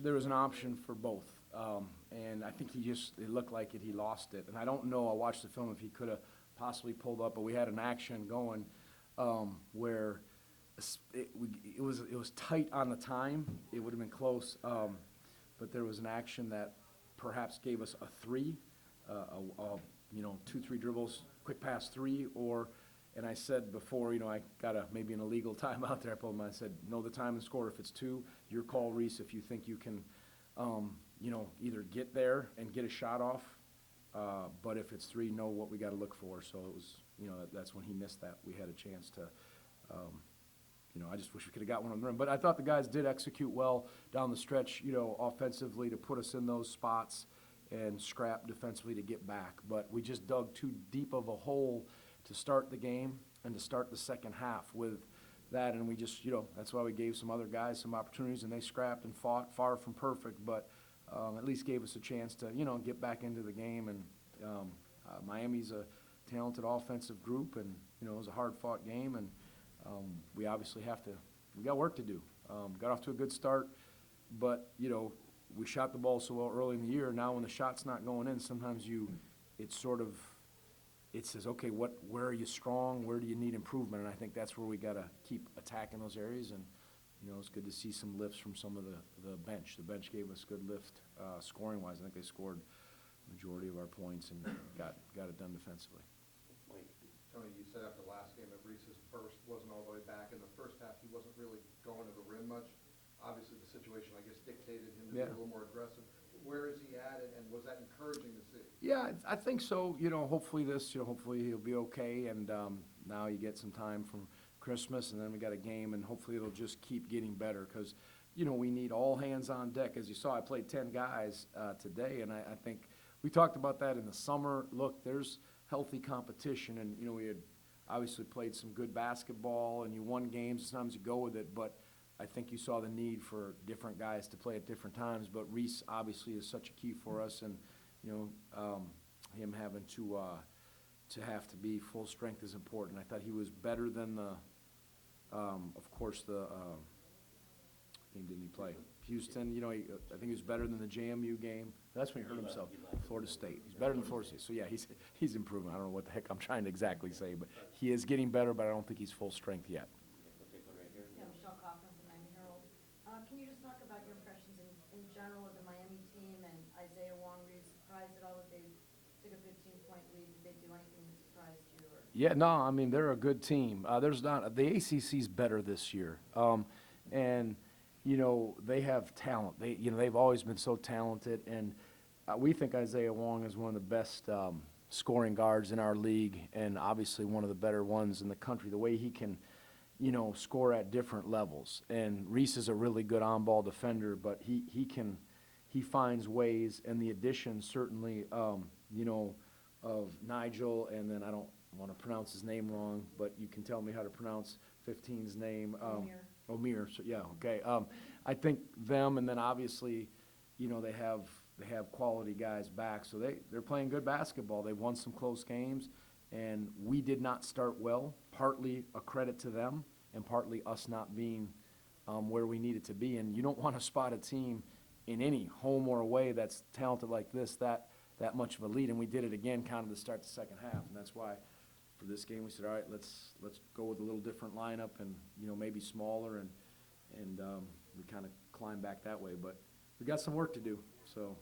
there was an option for both. And I think it looked like he lost it. And I don't know, I watched the film, if he could have possibly pulled up, but we had an action going where it was tight on the time. It would have been close, but there was an action that perhaps gave us a three, 2-3 dribbles, quick pass three, and I said before, I got maybe an illegal timeout there. I told him, I said, know the time and score. If it's two, your call, Reese, if you think you can, either get there and get a shot off, but if it's three, know what we got to look for. So it was, that's when he missed that. We had a chance to, I just wish we could have got one on the rim. But I thought the guys did execute well down the stretch, offensively to put us in those spots and scrap defensively to get back. But we just dug too deep of a hole to start the game and to start the second half with that. And we just, that's why we gave some other guys some opportunities, and they scrapped and fought, far from perfect, but at least gave us a chance to, get back into the game. And Miami's a talented offensive group, and, it was a hard-fought game, and we obviously we got work to do. Got off to a good start, but, we shot the ball so well early in the year. Now when the shot's not going in, sometimes it says, okay, where are you strong? Where do you need improvement? And I think that's where we got to keep attacking those areas. And, it's good to see some lifts from some of the bench. The bench gave us good lift scoring-wise. I think they scored the majority of our points and got it done defensively. Tony, you said after the last game that Reese's burst wasn't all the way back. In the first half, he wasn't really going to the rim much. Obviously, the situation, I guess, dictated him to be a little more aggressive. Where is he at, and was that encouraging to see? Yeah, I think so. Hopefully hopefully he'll be okay. And now you get some time from Christmas, and then we got a game, and hopefully it'll just keep getting better because, we need all hands on deck. As you saw, I played 10 guys today, and I think we talked about that in the summer. Look, there's healthy competition, and, we had obviously played some good basketball, and you won games. Sometimes you go with it, but I think you saw the need for different guys to play at different times. But Reese obviously is such a key for us, and him having to have to be full strength is important. I thought he was better than the game didn't he play? Houston. I think he was better than the JMU game. That's when he hurt himself. Florida State. He's better than Florida State. So yeah, he's improving. I don't know what the heck I'm trying to exactly say, but he is getting better. But I don't think he's full strength yet. Can you just talk about your impressions in general of the Miami team and Isaiah Wong? Were you surprised at all that they took a 15-point lead? Did they do anything that surprised you? Yeah, no, I mean, they're a good team. The ACC's better this year. And, they have talent. They've always been so talented. And we think Isaiah Wong is one of the best scoring guards in our league, and obviously one of the better ones in the country. The way he can score at different levels. And Reese is a really good on-ball defender, but he finds ways, and the addition certainly, of Nigel, and then I don't want to pronounce his name wrong, but you can tell me how to pronounce 15's name. Omir. So yeah, okay. I think them, and then obviously, they have quality guys back, so they're playing good basketball. They've won some close games. And we did not start well, partly a credit to them and partly us not being where we needed to be. And you don't want to spot a team in any home or away that's talented like this, that much of a lead. And we did it again kind of to start the second half. And that's why for this game we said, all right, let's go with a little different lineup and, maybe smaller. And we kind of climbed back that way. But we got some work to do, so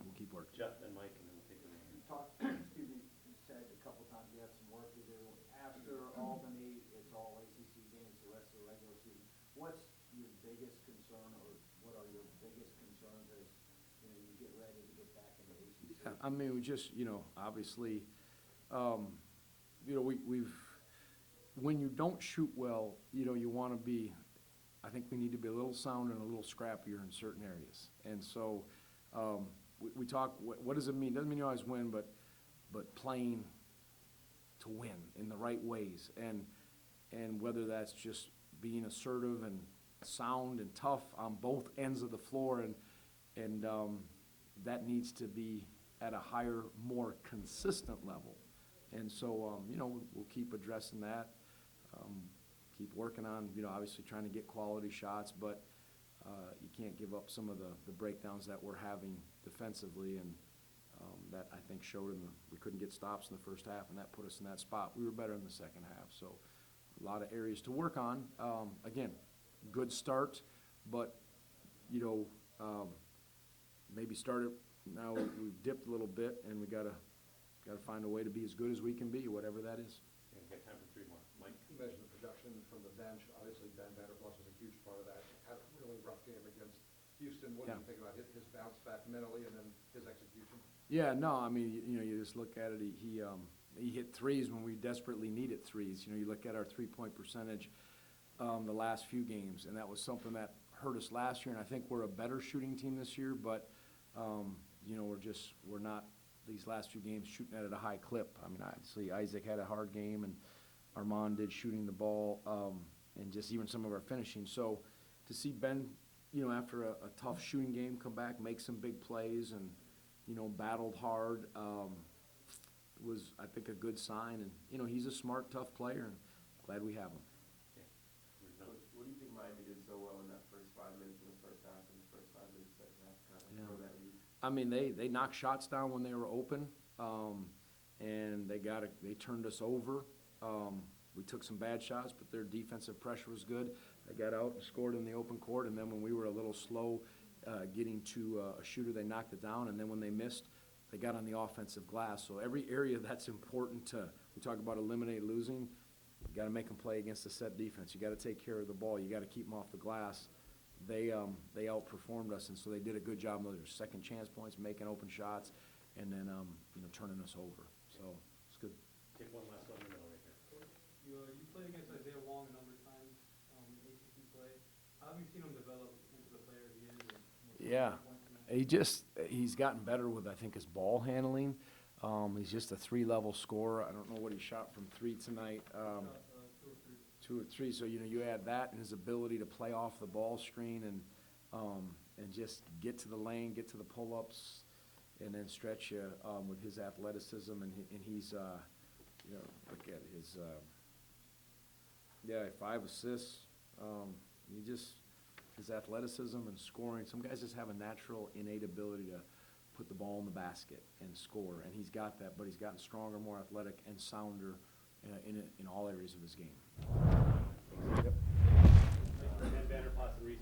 we'll keep working. Jeff and Mike, and then we'll take the next. You talked, excuse me, you said a couple times you have some work to do. After Albany, it's all ACC games the rest of the regular season. What's your biggest concern, or what are your biggest concerns as you get ready to get back into ACC? Yeah, I mean, we just obviously, we've when you don't shoot well, you want to be. I think we need to be a little sounder and a little scrappier in certain areas, and so. We talk, what does it mean? Doesn't mean you always win, but playing to win in the right ways. And whether that's just being assertive and sound and tough on both ends of the floor, and that needs to be at a higher, more consistent level. And so, we'll keep addressing that, keep working on, obviously trying to get quality shots, but you can't give up some of the breakdowns that we're having defensively, and that I think showed we couldn't get stops in the first half, and that put us in that spot. We were better in the second half, so a lot of areas to work on. Again, good start, but, maybe start it, now we've dipped a little bit, and we gotta find a way to be as good as we can be, whatever that is. Yeah, we've got time for 3 more. Mike? You mentioned the production from the bench. Obviously, Bennett was a huge part of that. Had a really rough game against Houston. What do you Yeah. think about his bounce back mentally and then his execution? Yeah, no, I mean, you just look at it, he hit threes when we desperately needed threes. You look at our three-point percentage the last few games, and that was something that hurt us last year, and I think we're a better shooting team this year, but, we're not, these last few games, shooting at a high clip. I mean, obviously, Isaac had a hard game, and Armand did shooting the ball, and just even some of our finishing. So to see Ben, after a tough shooting game, come back, make some big plays, and, battled hard, was, I think, a good sign. And, he's a smart, tough player, and glad we have him. Yeah. Rhys Notice. What do you think Miami did so well in that first 5 minutes in the first half and the first 5 minutes of the second half, kind of Yeah. throw that lead? I mean, they knocked shots down when they were open, and they turned us over. We took some bad shots, but their defensive pressure was good. They got out and scored in the open court, and then when we were a little slow getting to a shooter, they knocked it down, and then when they missed, they got on the offensive glass. So every area that's important we talk about eliminate losing, you got to make them play against a set defense. You got to take care of the ball. You got to keep them off the glass. They outperformed us, and so they did a good job of those second chance points, making open shots, and then turning us over. So it's good. Take one last one in the middle right here. You played against Isaiah Wong a number of times in ACC play. How have you seen him develop into the player he is? Yeah, he's gotten better with, I think, his ball handling. He's just a 3-level scorer. I don't know what he shot from 3 tonight. 2 or 3. So you add that and his ability to play off the ball screen and just get to the lane, get to the pull-ups, and then stretch you with his athleticism, and he's look at his 5 assists. His athleticism and scoring. Some guys just have a natural, innate ability to put the ball in the basket and score, and he's got that, but he's gotten stronger, more athletic, and sounder in all areas of his game. And Bennett, Reese,